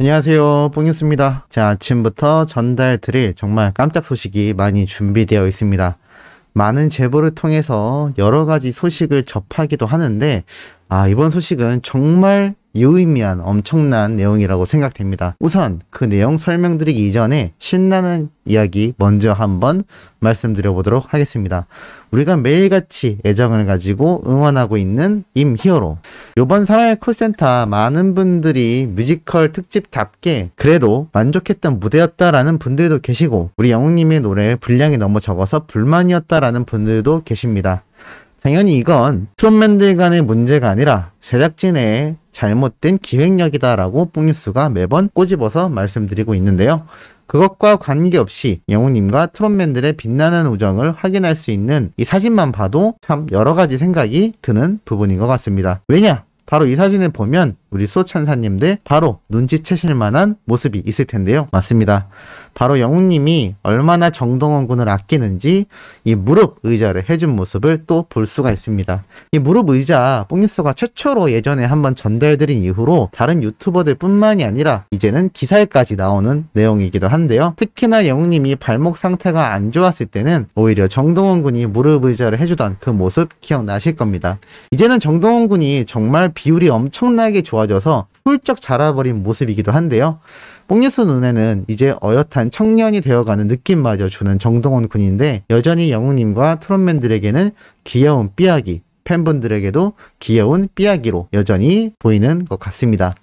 안녕하세요, 뽕뉴스입니다. 자, 아침부터 전달 드릴 정말 깜짝 소식이 많이 준비되어 있습니다. 많은 제보를 통해서 여러 가지 소식을 접하기도 하는데, 이번 소식은 정말 유의미한 엄청난 내용이라고 생각됩니다. 우선 그 내용 설명드리기 이전에 신나는 이야기 먼저 한번 말씀드려 보도록 하겠습니다. 우리가 매일같이 애정을 가지고 응원하고 있는 임히어로. 요번 사랑의 콜센터 많은 분들이 뮤지컬 특집답게 그래도 만족했던 무대였다라는 분들도 계시고, 우리 영웅님의 노래 분량이 너무 적어서 불만이었다라는 분들도 계십니다. 당연히 이건 트롯맨들 간의 문제가 아니라 제작진의 잘못된 기획력이다라고 뽕뉴스가 매번 꼬집어서 말씀드리고 있는데요. 그것과 관계없이 영웅님과 트롯맨들의 빛나는 우정을 확인할 수 있는 이 사진만 봐도 참 여러 가지 생각이 드는 부분인 것 같습니다. 왜냐? 바로 이 사진을 보면 우리 수호천사님들 바로 눈치채실 만한 모습이 있을 텐데요. 맞습니다. 바로 영웅님이 얼마나 정동원 군을 아끼는지 이 무릎 의자를 해준 모습을 또 볼 수가 있습니다. 이 무릎 의자 뽕뉴스가 최초로 예전에 한번 전달드린 이후로 다른 유튜버들 뿐만이 아니라 이제는 기사에까지 나오는 내용이기도 한데요. 특히나 영웅님이 발목 상태가 안 좋았을 때는 오히려 정동원 군이 무릎 의자를 해주던 그 모습 기억나실 겁니다. 이제는 정동원 군이 정말 비율이 엄청나게 좋아져서 훌쩍 자라버린 모습이기도 한데요. 뽕뉴스 눈에는 이제 어엿한 청년이 되어가는 느낌마저 주는 정동원 군인데, 여전히 영웅님과 트롯맨들에게는 귀여운 삐약이, 팬분들에게도 귀여운 삐약이로 여전히 보이는 것 같습니다.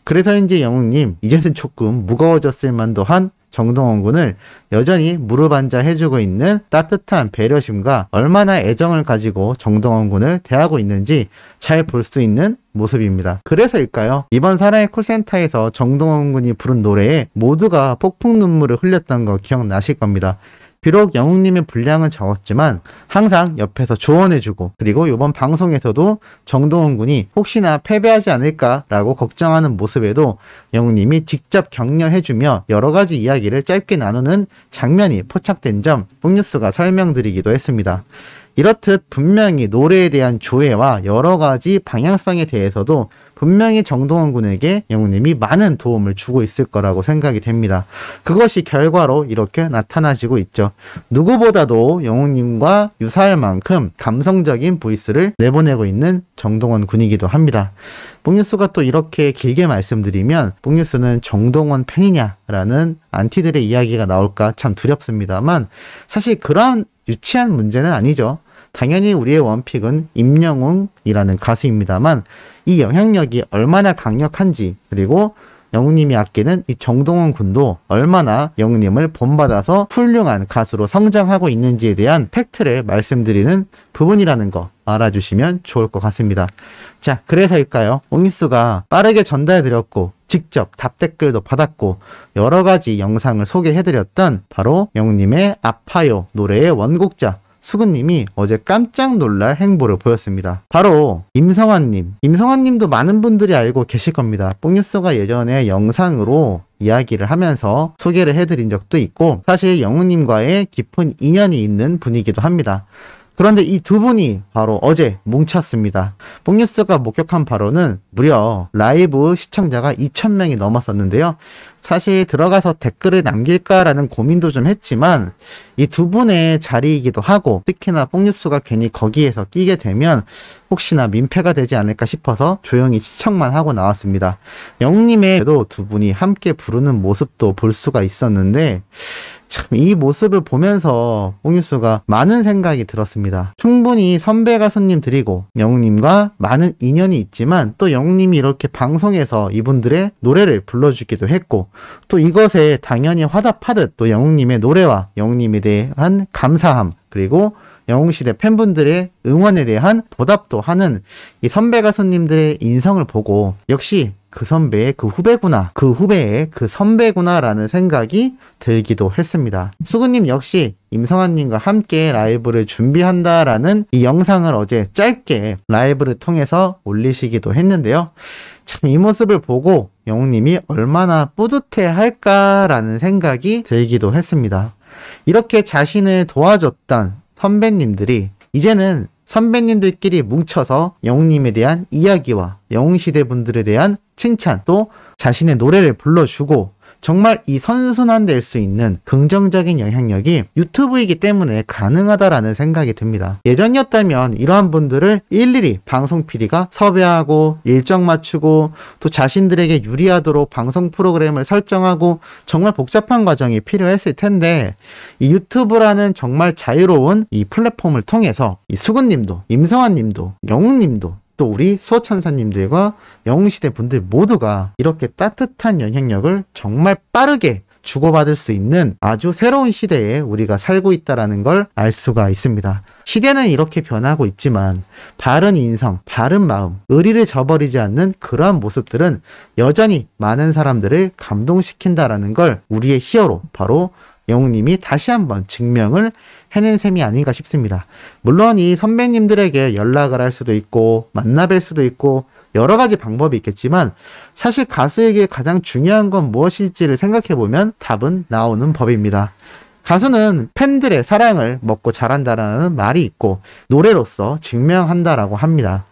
그래서인지 영웅님 이제는 조금 무거워졌을 만도 한 정동원 군을 여전히 무릎 앉아 해주고 있는 따뜻한 배려심과 얼마나 애정을 가지고 정동원 군을 대하고 있는지 잘 볼 수 있는 모습입니다. 그래서일까요? 이번 사랑의 콜센터에서 정동원 군이 부른 노래에 모두가 폭풍 눈물을 흘렸던 거 기억나실 겁니다. 비록 영웅님의 분량은 적었지만 항상 옆에서 조언해주고, 그리고 이번 방송에서도 정동원 군이 혹시나 패배하지 않을까라고 걱정하는 모습에도 영웅님이 직접 격려해주며 여러 가지 이야기를 짧게 나누는 장면이 포착된 점 뽕뉴스가 설명드리기도 했습니다. 이렇듯 분명히 노래에 대한 조예와 여러 가지 방향성에 대해서도 분명히 정동원 군에게 영웅님이 많은 도움을 주고 있을 거라고 생각이 됩니다. 그것이 결과로 이렇게 나타나지고 있죠. 누구보다도 영웅님과 유사할 만큼 감성적인 보이스를 내보내고 있는 정동원 군이기도 합니다. 뽕뉴스가 또 이렇게 길게 말씀드리면 뽕뉴스는 정동원 팬이냐라는 안티들의 이야기가 나올까 참 두렵습니다만, 사실 그런 유치한 문제는 아니죠. 당연히 우리의 원픽은 임영웅이라는 가수입니다만, 이 영향력이 얼마나 강력한지, 그리고 영웅님이 아끼는 이 정동원 군도 얼마나 영웅님을 본받아서 훌륭한 가수로 성장하고 있는지에 대한 팩트를 말씀드리는 부분이라는 거 알아주시면 좋을 것 같습니다. 자, 그래서일까요? 뽕뉴스가 빠르게 전달해드렸고 직접 답댓글도 받았고 여러 가지 영상을 소개해드렸던 바로 영웅님의 아파요 노래의 원곡자 수근님이 어제 깜짝 놀랄 행보를 보였습니다. 바로 임성환님. 임성환님도 많은 분들이 알고 계실 겁니다. 뽕뉴스가 예전에 영상으로 이야기를 하면서 소개를 해드린 적도 있고, 사실 영웅님과의 깊은 인연이 있는 분이기도 합니다. 그런데 이 두 분이 바로 어제 뭉쳤습니다. 뽕뉴스가 목격한 바로는 무려 라이브 시청자가 2,000명이 넘었었는데요. 사실 들어가서 댓글을 남길까라는 고민도 좀 했지만 이 두 분의 자리이기도 하고, 특히나 뽕뉴스가 괜히 거기에서 끼게 되면 혹시나 민폐가 되지 않을까 싶어서 조용히 시청만 하고 나왔습니다. 영웅님의 두 분이 함께 부르는 모습도 볼 수가 있었는데, 참 이 모습을 보면서 뽕뉴스가 많은 생각이 들었습니다. 충분히 선배 가수님 드리고 영웅님과 많은 인연이 있지만, 또 영웅님이 이렇게 방송에서 이분들의 노래를 불러주기도 했고, 또 이것에 당연히 화답하듯 또 영웅님의 노래와 영웅님에 대한 감사함, 그리고 영웅시대 팬분들의 응원에 대한 보답도 하는 이 선배 가수님들의 인성을 보고 역시 그 선배의 그 후배구나, 그 후배의 그 선배구나 라는 생각이 들기도 했습니다. 수근님 역시 임성환님과 함께 라이브를 준비한다라는 이 영상을 어제 짧게 라이브를 통해서 올리시기도 했는데요. 참 이 모습을 보고 영웅님이 얼마나 뿌듯해 할까라는 생각이 들기도 했습니다. 이렇게 자신을 도와줬던 선배님들이 이제는 선배님들끼리 뭉쳐서 영웅님에 대한 이야기와 영웅시대 분들에 대한 칭찬, 또 자신의 노래를 불러주고 정말 이 선순환될 수 있는 긍정적인 영향력이 유튜브이기 때문에 가능하다라는 생각이 듭니다. 예전이었다면 이러한 분들을 일일이 방송 PD가 섭외하고 일정 맞추고 또 자신들에게 유리하도록 방송 프로그램을 설정하고 정말 복잡한 과정이 필요했을 텐데, 이 유튜브라는 정말 자유로운 이 플랫폼을 통해서 이 수근님도, 임성환님도, 영웅님도, 또 우리 수호천사님들과 영웅시대 분들 모두가 이렇게 따뜻한 영향력을 정말 빠르게 주고받을 수 있는 아주 새로운 시대에 우리가 살고 있다는 걸 알 수가 있습니다. 시대는 이렇게 변하고 있지만 바른 인성, 바른 마음, 의리를 저버리지 않는 그러한 모습들은 여전히 많은 사람들을 감동시킨다라는 걸 우리의 히어로, 바로 영웅님이 다시 한번 증명을 해낸 셈이 아닌가 싶습니다. 물론 이 선배님들에게 연락을 할 수도 있고 만나뵐 수도 있고 여러 가지 방법이 있겠지만, 사실 가수에게 가장 중요한 건 무엇일지를 생각해보면 답은 나오는 법입니다. 가수는 팬들의 사랑을 먹고 자란다라는 말이 있고 노래로서 증명한다라고 합니다.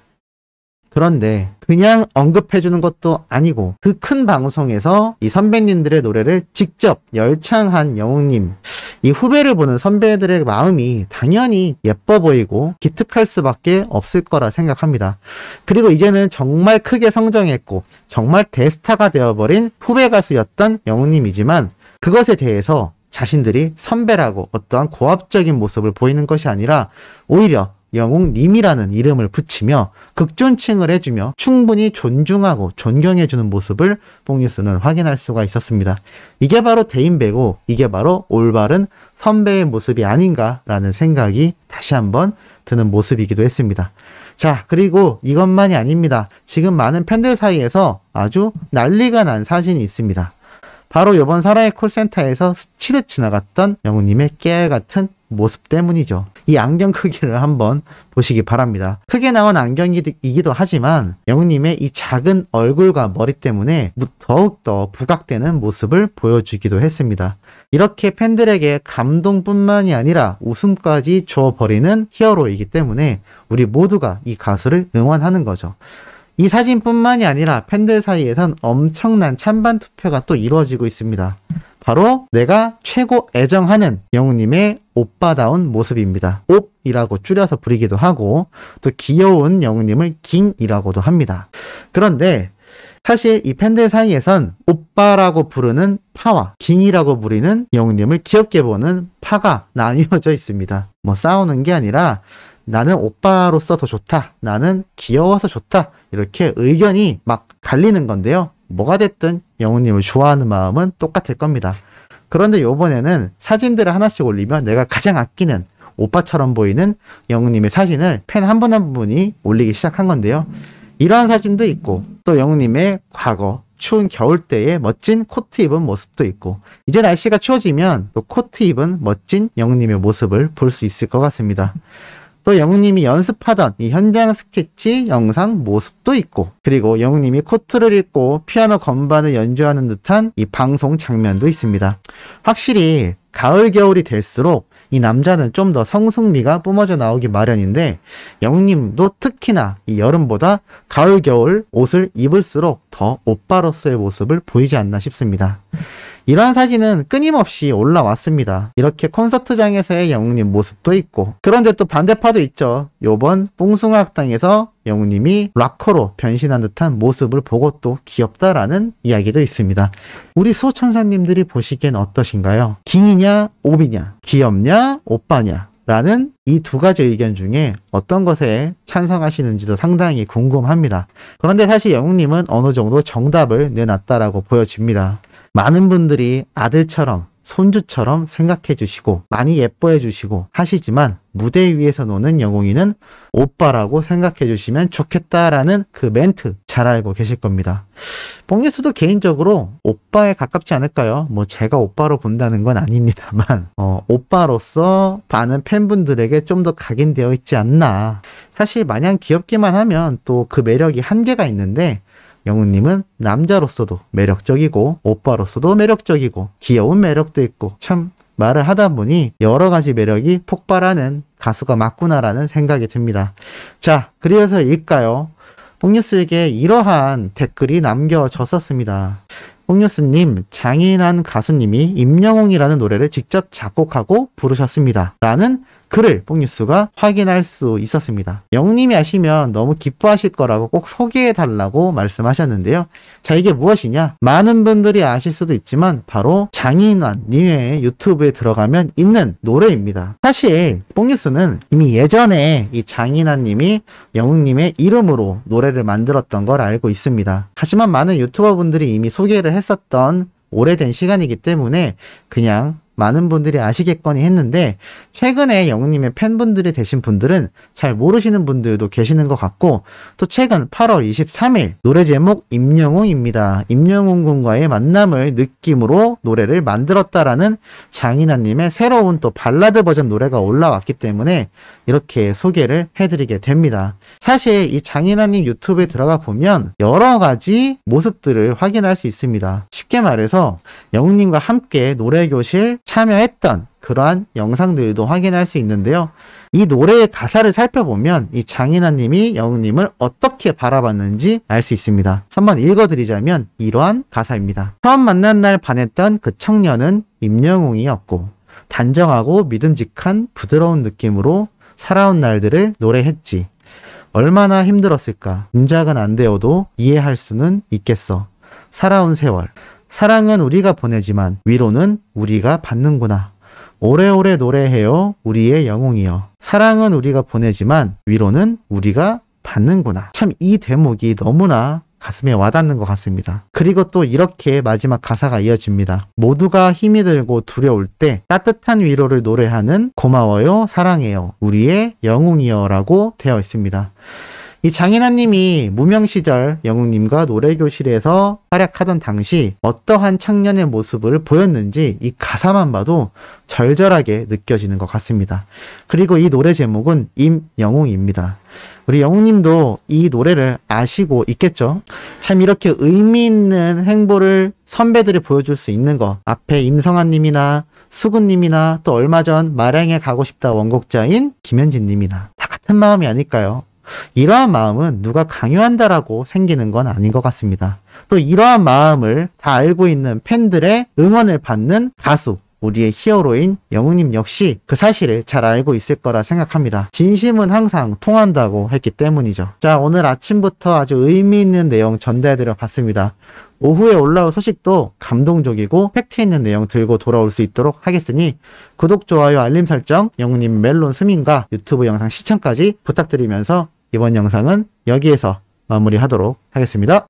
그런데 그냥 언급해주는 것도 아니고 그 큰 방송에서 이 선배님들의 노래를 직접 열창한 영웅님, 이 후배를 보는 선배들의 마음이 당연히 예뻐 보이고 기특할 수밖에 없을 거라 생각합니다. 그리고 이제는 정말 크게 성장했고 정말 대스타가 되어버린 후배 가수였던 영웅님이지만, 그것에 대해서 자신들이 선배라고 어떠한 고압적인 모습을 보이는 것이 아니라 오히려 영웅님이라는 이름을 붙이며 극존칭을 해주며 충분히 존중하고 존경해주는 모습을 뽕뉴스는 확인할 수가 있었습니다. 이게 바로 대인배고 이게 바로 올바른 선배의 모습이 아닌가라는 생각이 다시 한번 드는 모습이기도 했습니다. 자, 그리고 이것만이 아닙니다. 지금 많은 팬들 사이에서 아주 난리가 난 사진이 있습니다. 바로 이번 사랑의 콜센터에서 스치듯 지나갔던 영웅님의 깨알같은 모습 때문이죠. 이 안경 크기를 한번 보시기 바랍니다. 크게 나온 안경이기도 하지만 영웅님의 이 작은 얼굴과 머리 때문에 더욱더 부각되는 모습을 보여주기도 했습니다. 이렇게 팬들에게 감동뿐만이 아니라 웃음까지 줘버리는 히어로이기 때문에 우리 모두가 이 가수를 응원하는 거죠. 이 사진뿐만이 아니라 팬들 사이에선 엄청난 찬반 투표가 또 이루어지고 있습니다. 바로 내가 최고 애정하는 영웅님의 오빠다운 모습입니다. 옵이라고 줄여서 부르기도 하고 또 귀여운 영웅님을 깅이라고도 합니다. 그런데 사실 이 팬들 사이에선 오빠라고 부르는 파와 깅이라고 부르는 영웅님을 귀엽게 보는 파가 나뉘어져 있습니다. 뭐 싸우는 게 아니라 나는 오빠로서 더 좋다, 나는 귀여워서 좋다, 이렇게 의견이 막 갈리는 건데요. 뭐가 됐든 영웅님을 좋아하는 마음은 똑같을 겁니다. 그런데 이번에는 사진들을 하나씩 올리면 내가 가장 아끼는 오빠처럼 보이는 영웅님의 사진을 팬 한 분 한 분이 올리기 시작한 건데요. 이러한 사진도 있고 또 영웅님의 과거 추운 겨울 때의 멋진 코트 입은 모습도 있고, 이제 날씨가 추워지면 또 코트 입은 멋진 영웅님의 모습을 볼 수 있을 것 같습니다. 또 영웅님이 연습하던 이 현장 스케치 영상 모습도 있고, 그리고 영웅님이 코트를 입고 피아노 건반을 연주하는 듯한 이 방송 장면도 있습니다. 확실히 가을 겨울이 될수록 이 남자는 좀 더 성숙미가 뿜어져 나오기 마련인데, 영웅님도 특히나 이 여름보다 가을 겨울 옷을 입을수록 더 오빠로서의 모습을 보이지 않나 싶습니다. 이러한 사진은 끊임없이 올라왔습니다. 이렇게 콘서트장에서의 영웅님 모습도 있고, 그런데 또 반대파도 있죠. 요번 뽕숭아학당에서 영웅님이 락커로 변신한 듯한 모습을 보고 또 귀엽다라는 이야기도 있습니다. 우리 수호천사님들이 보시기엔 어떠신가요? 깅이냐 옵이냐, 귀엽냐 오빠냐 라는 이 두 가지 의견 중에 어떤 것에 찬성하시는지도 상당히 궁금합니다. 그런데 사실 영웅님은 어느 정도 정답을 내놨다라고 보여집니다. 많은 분들이 아들처럼 손주처럼 생각해 주시고 많이 예뻐해 주시고 하시지만, 무대 위에서 노는 영웅이는 오빠라고 생각해 주시면 좋겠다라는 그 멘트 잘 알고 계실 겁니다. 뽕뉴스도 개인적으로 오빠에 가깝지 않을까요? 뭐 제가 오빠로 본다는 건 아닙니다만 오빠로서 많은 팬분들에게 좀 더 각인되어 있지 않나. 사실 마냥 귀엽기만 하면 또 그 매력이 한계가 있는데, 영웅님은 남자로서도 매력적이고 오빠로서도 매력적이고 귀여운 매력도 있고 참 말을 하다 보니 여러 가지 매력이 폭발하는 가수가 맞구나라는 생각이 듭니다. 자, 그래서일까요? 뽕뉴스에게 이러한 댓글이 남겨졌었습니다. 뽕뉴스님, 장인한 가수님이 임영웅이라는 노래를 직접 작곡하고 부르셨습니다. 라는 글을 뽕뉴스가 확인할 수 있었습니다. 영웅님이 아시면 너무 기뻐하실 거라고 꼭 소개해달라고 말씀하셨는데요. 자, 이게 무엇이냐? 많은 분들이 아실 수도 있지만 바로 장인환님의 유튜브에 들어가면 있는 노래입니다. 사실 뽕뉴스는 이미 예전에 이 장인환님이 영웅님의 이름으로 노래를 만들었던 걸 알고 있습니다. 하지만 많은 유튜버 분들이 이미 소개를 했었던 오래된 시간이기 때문에 그냥 많은 분들이 아시겠거니 했는데, 최근에 영웅님의 팬분들이 되신 분들은 잘 모르시는 분들도 계시는 것 같고, 또 최근 8월 23일 노래 제목 임영웅입니다. 임영웅 군과의 만남을 느낌으로 노래를 만들었다라는 장인환님의 새로운 또 발라드 버전 노래가 올라왔기 때문에 이렇게 소개를 해드리게 됩니다. 사실 이 장인환님 유튜브에 들어가 보면 여러 가지 모습들을 확인할 수 있습니다. 쉽게 말해서 영웅님과 함께 노래교실 참여했던 그러한 영상들도 확인할 수 있는데요. 이 노래의 가사를 살펴보면 이 장인환님이 영웅님을 어떻게 바라봤는지 알 수 있습니다. 한번 읽어드리자면 이러한 가사입니다. 처음 만난 날 반했던 그 청년은 임영웅이었고, 단정하고 믿음직한 부드러운 느낌으로 살아온 날들을 노래했지. 얼마나 힘들었을까. 짐작은 안 되어도 이해할 수는 있겠어. 살아온 세월. 사랑은 우리가 보내지만 위로는 우리가 받는구나. 오래오래 노래해요. 우리의 영웅이여. 사랑은 우리가 보내지만 위로는 우리가 받는구나. 참 이 대목이 너무나 가슴에 와닿는 것 같습니다. 그리고 또 이렇게 마지막 가사가 이어집니다. 모두가 힘이 들고 두려울 때 따뜻한 위로를 노래하는 고마워요, 사랑해요, 우리의 영웅이여 라고 되어 있습니다. 이 장인환님이 무명 시절 영웅님과 노래교실에서 활약하던 당시 어떠한 청년의 모습을 보였는지 이 가사만 봐도 절절하게 느껴지는 것 같습니다. 그리고 이 노래 제목은 임영웅입니다. 우리 영웅님도 이 노래를 아시고 있겠죠? 참 이렇게 의미 있는 행보를 선배들이 보여줄 수 있는 거, 앞에 임성환님이나 수근님이나 또 얼마 전 마량에 가고 싶다 원곡자인 김현진님이나 다 같은 마음이 아닐까요? 이러한 마음은 누가 강요한다라고 생기는 건 아닌 것 같습니다. 또 이러한 마음을 다 알고 있는 팬들의 응원을 받는 가수, 우리의 히어로인 영웅님 역시 그 사실을 잘 알고 있을 거라 생각합니다. 진심은 항상 통한다고 했기 때문이죠. 자, 오늘 아침부터 아주 의미 있는 내용 전달해드려 봤습니다. 오후에 올라올 소식도 감동적이고 팩트 있는 내용 들고 돌아올 수 있도록 하겠으니 구독, 좋아요, 알림 설정, 영웅님 멜론 스밍과 유튜브 영상 시청까지 부탁드리면서 이번 영상은 여기에서 마무리하도록 하겠습니다.